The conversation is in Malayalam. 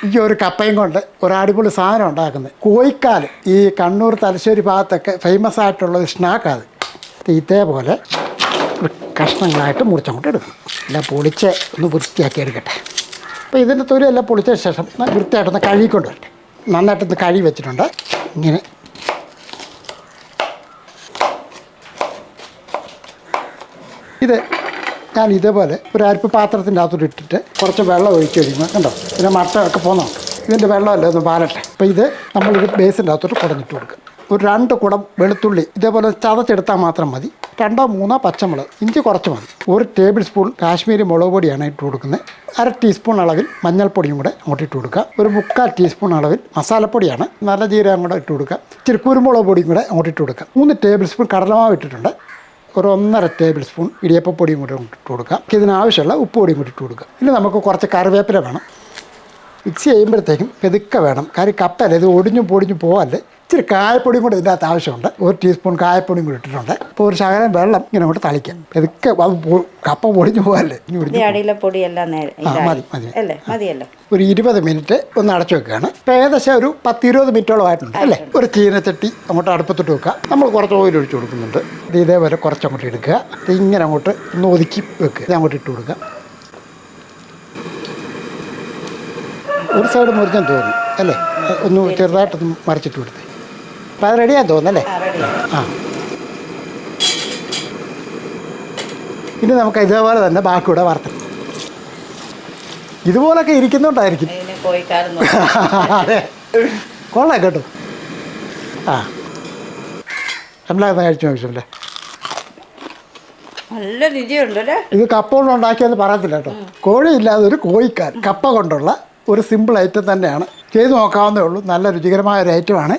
ഈ ഒരു കപ്പയും കൊണ്ട് ഒരു അടിപൊളി സാധനം ഉണ്ടാക്കുന്നത്. കോഴിക്കാൽ ഈ കണ്ണൂർ തലശ്ശേരി ഭാഗത്തൊക്കെ ഫേമസ് ആയിട്ടുള്ള ഒരു സ്നാക്കാണ്. ഇതേപോലെ കഷ്ണങ്ങളായിട്ട് മുറിച്ചങ്ങോട്ട് എടുക്കണം. എല്ലാം പൊളിച്ച് ഒന്ന് വൃത്തിയാക്കി എടുക്കട്ടെ. അപ്പോൾ ഇതിൻ്റെ തൊലിയെല്ലാം പൊളിച്ച ശേഷം വൃത്തിയായിട്ടൊന്ന് കഴുകിക്കൊണ്ട് വരട്ടെ. നന്നായിട്ടൊന്ന് കഴുകി വെച്ചിട്ടുണ്ട്. ഇങ്ങനെ ഇത് ഞാൻ ഇതേപോലെ ഒരു അരിപ്പ് പാത്രത്തിൻ്റെ അകത്തോട്ട് ഇട്ടിട്ട് കുറച്ച് വെള്ളം ഒഴിച്ച് കഴിയുമ്പോൾ കണ്ടോ പിന്നെ മട്ടയൊക്കെ പോകുന്നുണ്ട്. ഇതിൻ്റെ വെള്ളമല്ലേ ഒന്ന് പാലട്ടെ. അപ്പോൾ ഇത് നമ്മളിത് ബേസിൻ്റെ അകത്തോട്ട് കുടഞ്ഞിട്ട് കൊടുക്കുക. ഒരു 2 കുടം വെളുത്തുള്ളി ഇതേപോലെ ചതച്ചെടുത്താൽ മാത്രം മതി. 2-3 പച്ചമുളക്, ഇഞ്ചി കുറച്ച് മതി. 1 ടേബിൾ സ്പൂൺ കാശ്മീരി മുളക് പൊടിയാണ് ഇട്ട് കൊടുക്കുന്നത്. 1/2 ടീസ്പൂൺ അളവിൽ മഞ്ഞൾപ്പൊടിയും കൂടെ അങ്ങോട്ട് ഇട്ട് കൊടുക്കുക. ഒരു 3/4 ടീസ്പൂൺ അളവിൽ മസാലപ്പൊടിയാണ്, നല്ല ജീരകം കൂടെ ഇട്ട് കൊടുക്കുക. ഇച്ചിരി കുരുമുളക് പൊടിയും കൂടെ അങ്ങോട്ട് ഇട്ട് കൊടുക്കുക. 3 ടേബിൾ സ്പൂൺ കടലമാവ് ഇട്ടിട്ടുണ്ട്. ഒരു 1.5 ടേബിൾ സ്പൂൺ ഇടിയപ്പപ്പൊടിയും കൂടെ ഇട്ട് കൊടുക്കുക. ഇതിനാവശ്യമുള്ള ഉപ്പ് പൊടിയും കൂടി ഇട്ട് കൊടുക്കുക. ഇനി നമുക്ക് കുറച്ച് കറിവേപ്പില വേണം. മിക്സ് ചെയ്യുമ്പോഴത്തേക്കും പെതുക്കെ വേണം. കാര്യം കപ്പയല്ലേ, ഇത് ഒടിഞ്ഞും പൊടിഞ്ഞും പോകല്ലേ. ഇച്ചിരി കായപ്പൊടിയും കൂടെ ഇതിൻ്റെ അകത്ത് ആവശ്യമുണ്ട്. 1 ടീസ്പൂൺ കായപ്പൊടിയും കൂടി ഇട്ടിട്ടുണ്ട്. അപ്പോൾ ഒരു ശകലം വെള്ളം ഇങ്ങനെ അങ്ങോട്ട് തളിക്കാം. പെതുക്കെ അത് കപ്പ പൊടിഞ്ഞു പോകല്ലേ. മതിയല്ലോ. ഒരു 20 മിനിറ്റ് ഒന്ന് അടച്ചു വെക്കുകയാണ്. ഇപ്പം ഏകദേശം ഒരു 10-20 മിനിറ്റോളം ആയിട്ടുണ്ട് അല്ലേ. ഒരു ചീനച്ചട്ടി അങ്ങോട്ട് അടുപ്പത്തിട്ട് വെക്കുക. നമ്മൾ കുറച്ച് ഓയിൽ ഒഴിച്ച് കൊടുക്കുന്നുണ്ട്. ഇത് ഇതേപോലെ കുറച്ചങ്ങോട്ട് എടുക്കുക. ഇങ്ങനെ അങ്ങോട്ട് ഒന്ന് ഒതുക്കി വെക്കുക. ഇത് അങ്ങോട്ട് ഇട്ട് കൊടുക്കുക. ഒരു സൈഡ് മുറിച്ചാൽ തോന്നും അല്ലേ. ഒന്ന് ചെറുതായിട്ടൊന്ന് മറിച്ചിട്ട് കൊടുത്തേ. അപ്പം അത് റെഡിയാന്ന് തോന്നുന്നല്ലേ. ആ ഇനി നമുക്ക് ഇതേപോലെ തന്നെ ബാക്കിയൂടെ വറുത്തണം. ഇതുപോലൊക്കെ ഇരിക്കുന്നോണ്ടായിരിക്കും. അതെ കൊള്ളാം കേട്ടോ. ആ നമ്മളത് കഴിച്ചു നോക്കിച്ചല്ലേ. നല്ല രുചിയുണ്ടല്ലേ. ഇത് കപ്പ കൊണ്ട് ഉണ്ടാക്കിയെന്ന് പറയത്തില്ല കേട്ടോ. കോഴിയില്ലാതെ ഒരു കോഴിക്കാൽ കപ്പ കൊണ്ടുള്ള ഒരു സിമ്പിൾ ഐറ്റം തന്നെയാണ്. ചെയ്ത് നോക്കാവുന്നേ ഉള്ളൂ. നല്ല രുചികരമായ ഒരു ഐറ്റമാണ്.